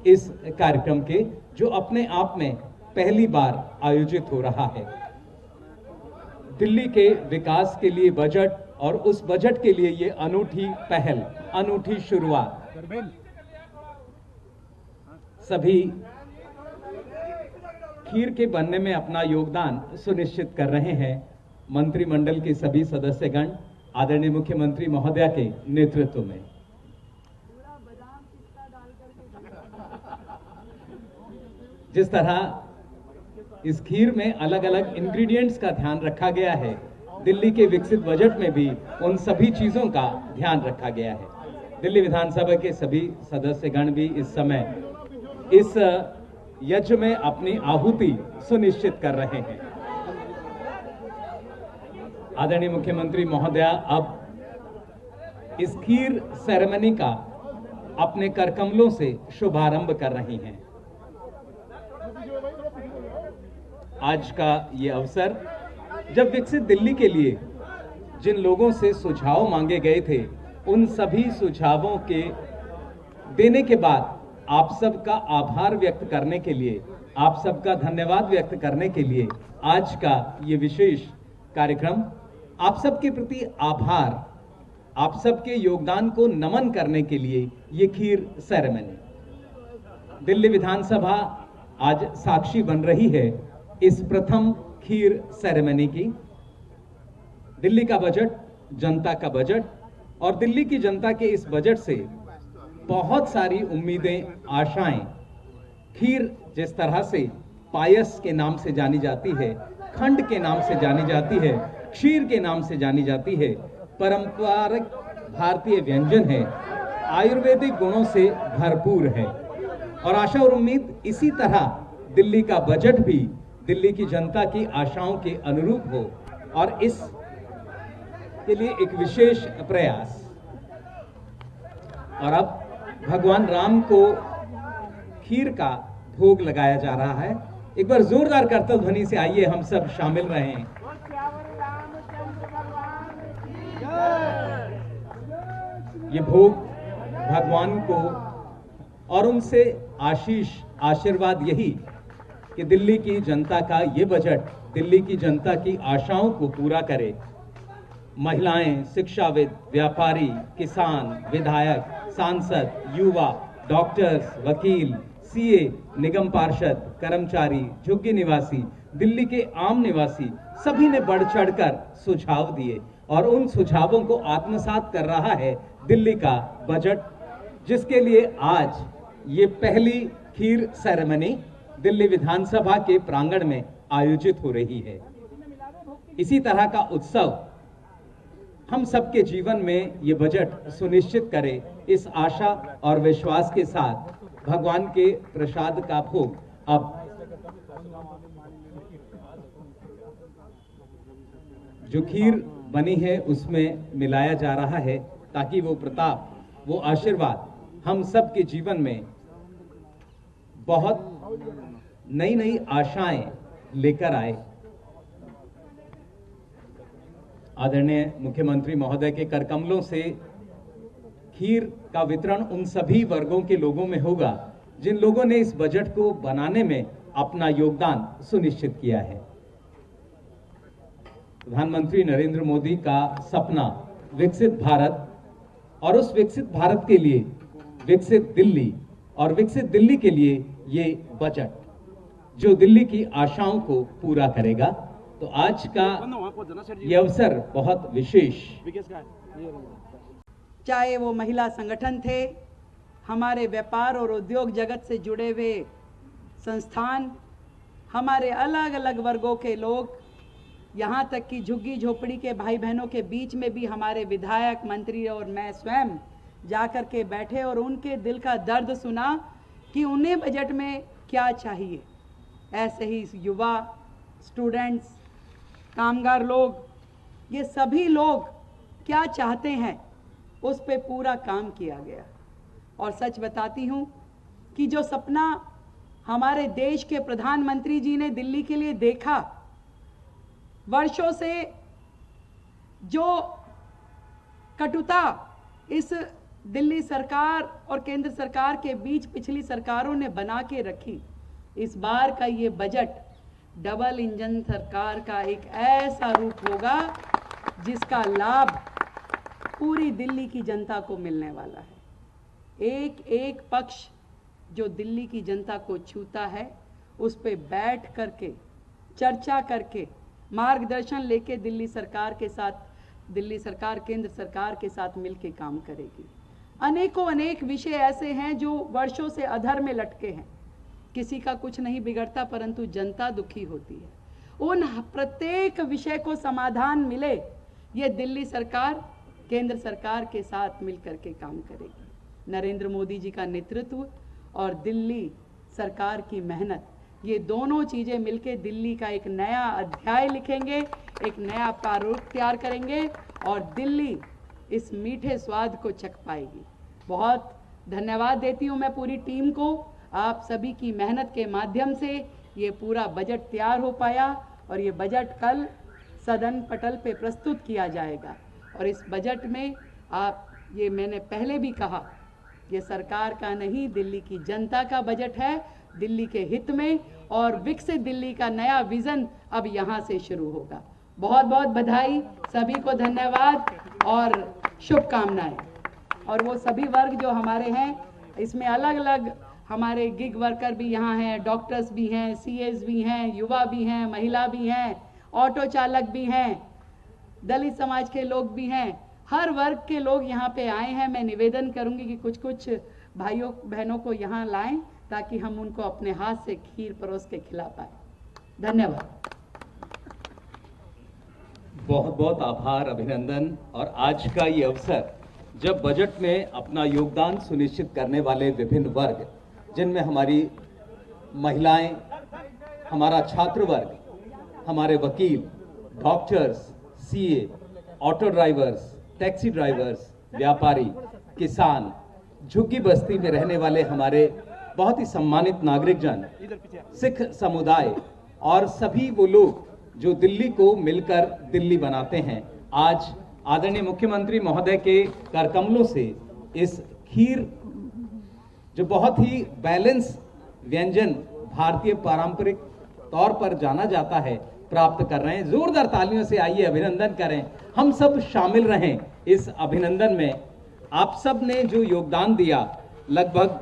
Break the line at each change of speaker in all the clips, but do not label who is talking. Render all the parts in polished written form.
इस कार्यक्रम के, जो अपने आप में पहली बार आयोजित हो रहा है। दिल्ली के विकास के लिए बजट और उस बजट के लिए ये अनूठी पहल, अनूठी शुरुआत सभी खीर के बनने में अपना योगदान सुनिश्चित कर रहे हैं। मंत्रिमंडल के सभी सदस्यगण आदरणीय मुख्यमंत्री महोदया के नेतृत्व में जिस तरह इस खीर में अलग अलग इंग्रेडिएंट्स का ध्यान रखा गया है, दिल्ली के विकसित बजट में भी उन सभी चीजों का ध्यान रखा गया है। दिल्ली विधानसभा के सभी सदस्यगण भी इस समय इस यज्ञ में अपनी आहुति सुनिश्चित कर रहे हैं। आदरणीय मुख्यमंत्री महोदया अब इस खीर सेरेमनी का अपने करकमलों से शुभारंभ कर रही हैं। आज का ये अवसर, जब विकसित दिल्ली के लिए जिन लोगों से सुझाव मांगे गए थे, उन सभी सुझावों के देने के बाद आप सबका आभार व्यक्त करने के लिए, आप सबका धन्यवाद व्यक्त करने के लिए आज का ये विशेष कार्यक्रम, आप सबके प्रति आभार, आप सबके योगदान को नमन करने के लिए ये खीर सेरेमनी। दिल्ली विधानसभा आज साक्षी बन रही है इस प्रथम खीर सेरेमनी की। दिल्ली का बजट, जनता का बजट, और दिल्ली की जनता के इस बजट से बहुत सारी उम्मीदें, आशाएं, खीर जिस तरह से पायस के नाम से जानी जाती है, खंड के नाम से जानी जाती है, क्षीर के नाम से जानी जाती है, परंपरागत भारतीय व्यंजन है, आयुर्वेदिक गुणों से भरपूर है। और आशा और उम्मीद इसी तरह दिल्ली का बजट भी दिल्ली की जनता की आशाओं के अनुरूप हो, और इस के लिए एक विशेष प्रयास। और अब भगवान राम को खीर का भोग लगाया जा रहा है। एक बार जोरदार करतल ध्वनि से आइए हम सब शामिल रहें। ये भोग भगवान को और उनसे आशीष, आशीर्वाद यही कि दिल्ली की जनता का ये बजट दिल्ली की जनता की आशाओं को पूरा करे। महिलाएं, शिक्षाविद, व्यापारी, किसान, विधायक, सांसद, युवा, डॉक्टर्स, वकील, सीए, निगम पार्षद, कर्मचारी, झुग्गी निवासी, दिल्ली के आम निवासी, सभी ने बढ़ चढ़कर सुझाव दिए, और उन सुझावों को आत्मसात कर रहा है दिल्ली का बजट, जिसके लिए आज ये पहली खीर सेरेमनी दिल्ली विधानसभा के प्रांगण में आयोजित हो रही है। इसी तरह का उत्सव हम सबके जीवन में ये बजट सुनिश्चित करे, इस आशा और विश्वास के साथ भगवान के प्रसाद का भोग अब जो खीर बनी है उसमें मिलाया जा रहा है, ताकि वो प्रताप, वो आशीर्वाद हम सबके जीवन में बहुत नई नई आशाएं लेकर आए। आदरणीय मुख्यमंत्री महोदय के करकमलों से खीर का वितरण उन सभी वर्गों के लोगों में होगा जिन लोगों ने इस बजट को बनाने में अपना योगदान सुनिश्चित किया है। प्रधानमंत्री नरेंद्र मोदी का सपना विकसित भारत, और उस विकसित भारत के लिए विकसित दिल्ली, और विकसित दिल्ली के लिए ये बजट जो दिल्ली की आशाओं को पूरा करेगा। तो आज का ये अवसर बहुत विशेष।
चाहे वो महिला संगठन थे, हमारे व्यापार और उद्योग जगत से जुड़े हुए संस्थान, हमारे अलग अलग वर्गों के लोग, यहाँ तक कि झुग्गी झोपड़ी के भाई बहनों के बीच में भी हमारे विधायक, मंत्री और मैं स्वयं जाकर के बैठे और उनके दिल का दर्द सुना कि उन्हें बजट में क्या चाहिए। ऐसे ही युवा, स्टूडेंट्स, कामगार लोग, ये सभी लोग क्या चाहते हैं उस पे पूरा काम किया गया। और सच बताती हूँ कि जो सपना हमारे देश के प्रधानमंत्री जी ने दिल्ली के लिए देखा, वर्षों से जो कटुता इस दिल्ली सरकार और केंद्र सरकार के बीच पिछली सरकारों ने बना के रखी, इस बार का ये बजट डबल इंजन सरकार का एक ऐसा रूप होगा जिसका लाभ पूरी दिल्ली की जनता को मिलने वाला है। एक एक पक्ष जो दिल्ली की जनता को छूता है उस पे बैठ करके चर्चा करके मार्गदर्शन लेके दिल्ली सरकार के साथ, दिल्ली सरकार केंद्र सरकार के साथ मिलके काम करेगी। अनेकों अनेक विषय ऐसे हैं जो वर्षों से अधर में लटके हैं, किसी का कुछ नहीं बिगड़ता परंतु जनता दुखी होती है। उन प्रत्येक विषय को समाधान मिले, ये दिल्ली सरकार केंद्र सरकार के साथ मिलकर के काम करेगी। नरेंद्र मोदी जी का नेतृत्व और दिल्ली सरकार की मेहनत, ये दोनों चीज़ें मिलके दिल्ली का एक नया अध्याय लिखेंगे, एक नया प्रारूप तैयार करेंगे और दिल्ली इस मीठे स्वाद को चख पाएगी। बहुत धन्यवाद देती हूँ मैं पूरी टीम को। आप सभी की मेहनत के माध्यम से ये पूरा बजट तैयार हो पाया और ये बजट कल सदन पटल पे प्रस्तुत किया जाएगा। और इस बजट में आप, ये मैंने पहले भी कहा, ये सरकार का नहीं दिल्ली की जनता का बजट है, दिल्ली के हित में, और विकसित दिल्ली का नया विजन अब यहाँ से शुरू होगा। बहुत बहुत बधाई, सभी को धन्यवाद और शुभकामनाएं। और वो सभी वर्ग जो हमारे हैं, इसमें अलग अलग हमारे गिग वर्कर भी यहाँ हैं, डॉक्टर्स भी हैं, सीएस भी हैं, युवा भी हैं, महिला भी हैं, ऑटो चालक भी हैं, दलित समाज के लोग भी हैं, हर वर्ग के लोग यहाँ पे आए हैं। मैं निवेदन करूंगी कि कुछ कुछ भाइयों बहनों को यहाँ लाएं ताकि हम उनको अपने हाथ से खीर परोस के खिला पाए। धन्यवाद।
बहुत बहुत आभार, अभिनंदन। और आज का ये अवसर जब बजट में अपना योगदान सुनिश्चित करने वाले विभिन्न वर्ग, जिनमें हमारी महिलाएं, हमारा छात्र वर्ग, हमारे वकील, doctors, CA, auto drivers, taxi drivers, व्यापारी, किसान, झुग्गी बस्ती में रहने वाले हमारे बहुत ही सम्मानित नागरिकजन, सिख समुदाय और सभी वो लोग जो दिल्ली को मिलकर दिल्ली बनाते हैं, आज आदरणीय मुख्यमंत्री महोदय के करकमलों से इस खीर, जो बहुत ही बैलेंस व्यंजन भारतीय पारंपरिक तौर पर जाना जाता है, प्राप्त कर रहे हैं। जोरदार तालियों से आइए अभिनंदन करें, हम सब शामिल रहें इस अभिनंदन में। आप सब ने जो योगदान दिया, लगभग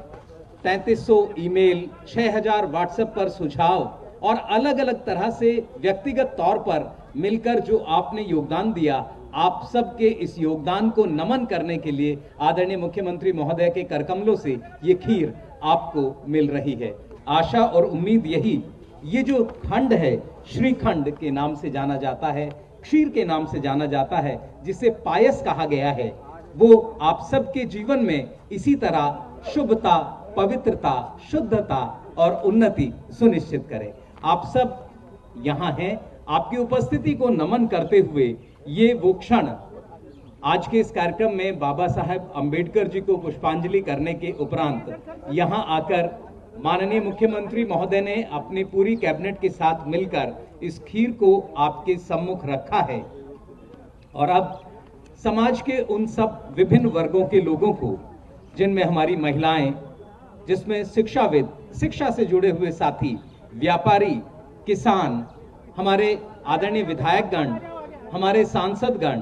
3300 ईमेल, 6000 व्हाट्सएप पर सुझाव और अलग अलग तरह से व्यक्तिगत तौर पर मिलकर जो आपने योगदान दिया, आप सबके इस योगदान को नमन करने के लिए आदरणीय मुख्यमंत्री महोदय के करकमलों से ये खीर आपको मिल रही है। आशा और उम्मीद यही, ये जो खंड है श्रीखंड के नाम से जाना जाता है, क्षीर के नाम से जाना जाता है, जिसे पायस कहा गया है, वो आप सबके जीवन में इसी तरह शुभता, पवित्रता, शुद्धता और उन्नति सुनिश्चित करे। आप सब यहाँ हैं, आपकी उपस्थिति को नमन करते हुए ये वो क्षण, आज के इस कार्यक्रम में बाबा साहेब अंबेडकर जी को पुष्पांजलि करने के उपरांत यहाँ आकर माननीय मुख्यमंत्री महोदय ने अपनी पूरी कैबिनेट के साथ मिलकर इस खीर को आपके सम्मुख रखा है। और अब समाज के उन सब विभिन्न वर्गों के लोगों को, जिनमें हमारी महिलाएं, जिसमें शिक्षाविद, शिक्षा से जुड़े हुए साथी, व्यापारी, किसान, हमारे आदरणीय विधायकगण, हमारे सांसदगण,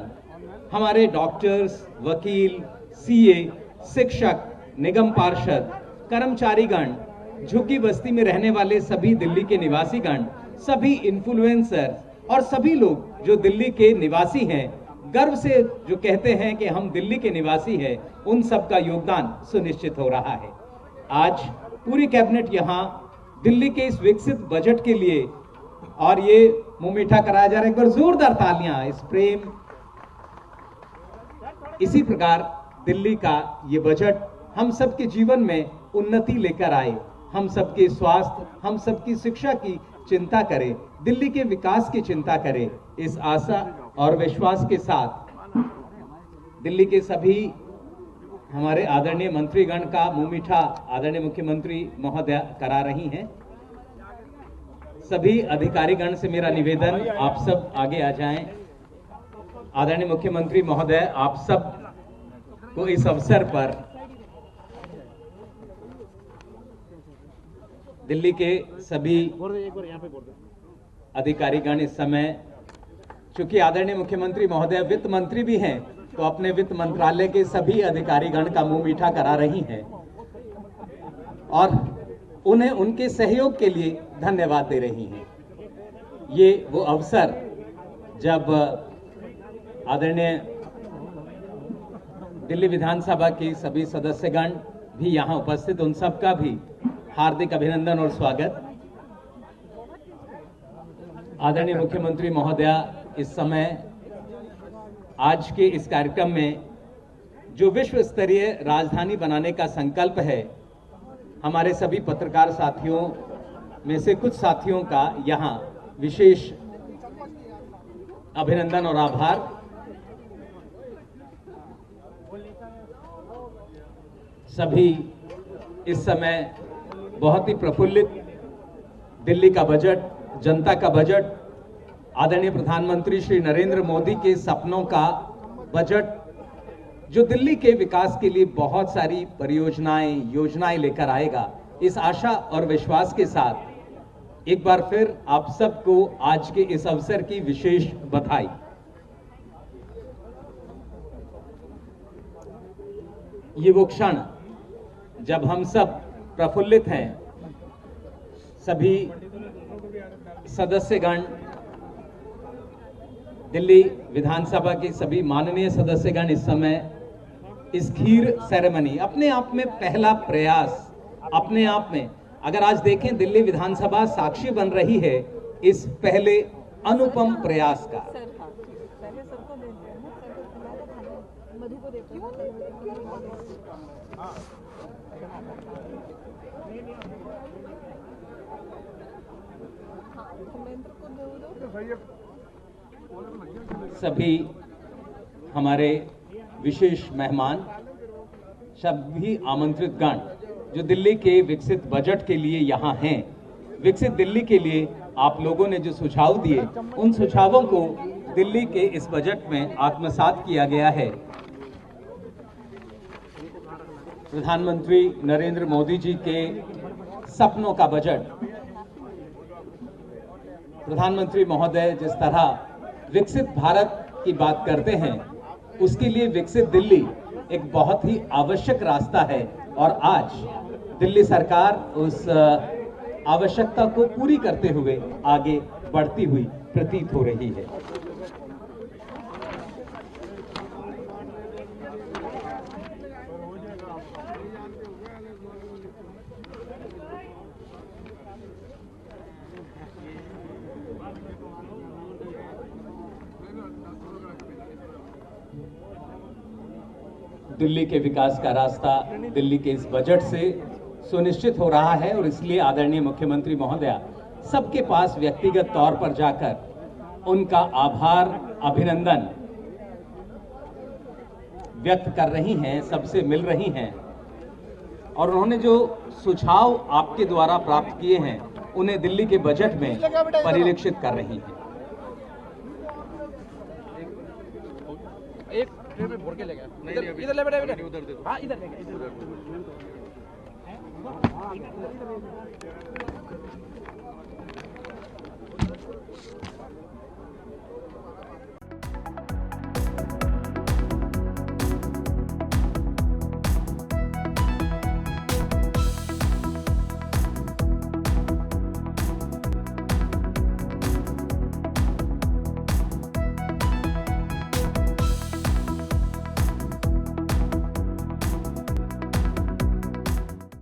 हमारे डॉक्टर्स, वकील, सीए, शिक्षक, निगम पार्षद, कर्मचारीगण, झुग्गी बस्ती में रहने वाले सभी दिल्ली के निवासीगण, सभी इन्फ्लुएंसर और सभी लोग जो दिल्ली के निवासी हैं, गर्व से जो कहते हैं कि हम दिल्ली के निवासी हैं, उन सब का योगदान सुनिश्चित हो रहा है। आज पूरी कैबिनेट यहाँ दिल्ली के इस विकसित बजट के लिए, और ये मुंह मीठा कराया जा रहा है, एक बार जोरदार तालियां इस प्रेम। इसी प्रकार दिल्ली का ये बजट हम सबके जीवन में उन्नति लेकर आए, हम सबके स्वास्थ्य, हम सबकी शिक्षा की चिंता करे, दिल्ली के विकास की चिंता करे। इस आशा और विश्वास के साथ दिल्ली के सभी हमारे आदरणीय मंत्रीगण का मुंह मीठा आदरणीय मुख्यमंत्री महोदय करा रही हैं। सभी अधिकारीगण से मेरा निवेदन, आप सब आगे आ जाएं। आदरणीय मुख्यमंत्री महोदय, आप सब को इस अवसर पर दिल्ली के सभी अधिकारीगण इस समय, चूंकि आदरणीय मुख्यमंत्री महोदय वित्त मंत्री भी हैं, तो अपने वित्त मंत्रालय के सभी अधिकारीगण का मुंह मीठा करा रही हैं और उन्हें उनके सहयोग के लिए धन्यवाद दे रही हैं। ये वो अवसर जब आदरणीय दिल्ली विधानसभा की सभी सदस्यगण भी यहाँ उपस्थित, उन सबका भी हार्दिक अभिनंदन और स्वागत। आदरणीय मुख्यमंत्री महोदया इस समय आज के इस कार्यक्रम में जो विश्व स्तरीय राजधानी बनाने का संकल्प है, हमारे सभी पत्रकार साथियों में से कुछ साथियों का यहाँ विशेष अभिनंदन और आभार। सभी इस समय बहुत ही प्रफुल्लित, दिल्ली का बजट, जनता का बजट, आदरणीय प्रधानमंत्री श्री नरेंद्र मोदी के सपनों का बजट, जो दिल्ली के विकास के लिए बहुत सारी परियोजनाएं, योजनाएं लेकर आएगा, इस आशा और विश्वास के साथ एक बार फिर आप सबको आज के इस अवसर की विशेष बधाई। ये वो क्षण जब हम सब प्रफुल्लित हैं, सभी सदस्यगण, दिल्ली विधानसभा के सभी माननीय सदस्यगण इस समय इस खीर सेरेमनी, अपने आप में पहला प्रयास, अपने आप में अगर आज देखें दिल्ली विधानसभा साक्षी बन रही है इस पहले अनुपम प्रयास का। सभी हमारे विशेष मेहमान, सभी आमंत्रित गण जो दिल्ली के विकसित बजट के लिए यहाँ हैं, विकसित दिल्ली के लिए आप लोगों ने जो सुझाव दिए, उन सुझावों को दिल्ली के इस बजट में आत्मसात किया गया है। प्रधानमंत्री नरेंद्र मोदी जी के सपनों का बजट, प्रधानमंत्री महोदय जिस तरह विकसित भारत की बात करते हैं, उसके लिए विकसित दिल्ली एक बहुत ही आवश्यक रास्ता है और आज दिल्ली सरकार उस आवश्यकता को पूरी करते हुए आगे बढ़ती हुई प्रतीत हो रही है। दिल्ली के विकास का रास्ता दिल्ली के इस बजट से सुनिश्चित हो रहा है और इसलिए आदरणीय मुख्यमंत्री महोदया सबके पास व्यक्तिगत तौर पर जाकर उनका आभार, अभिनंदन व्यक्त कर रही हैं, सबसे मिल रही हैं और उन्होंने जो सुझाव आपके द्वारा प्राप्त किए हैं उन्हें दिल्ली के बजट में परिलक्षित कर रही हैं।
एक ट्रे में भर के ले गया, इधर ले बेटा, उधर दे दो। हाँ इधर ले गया।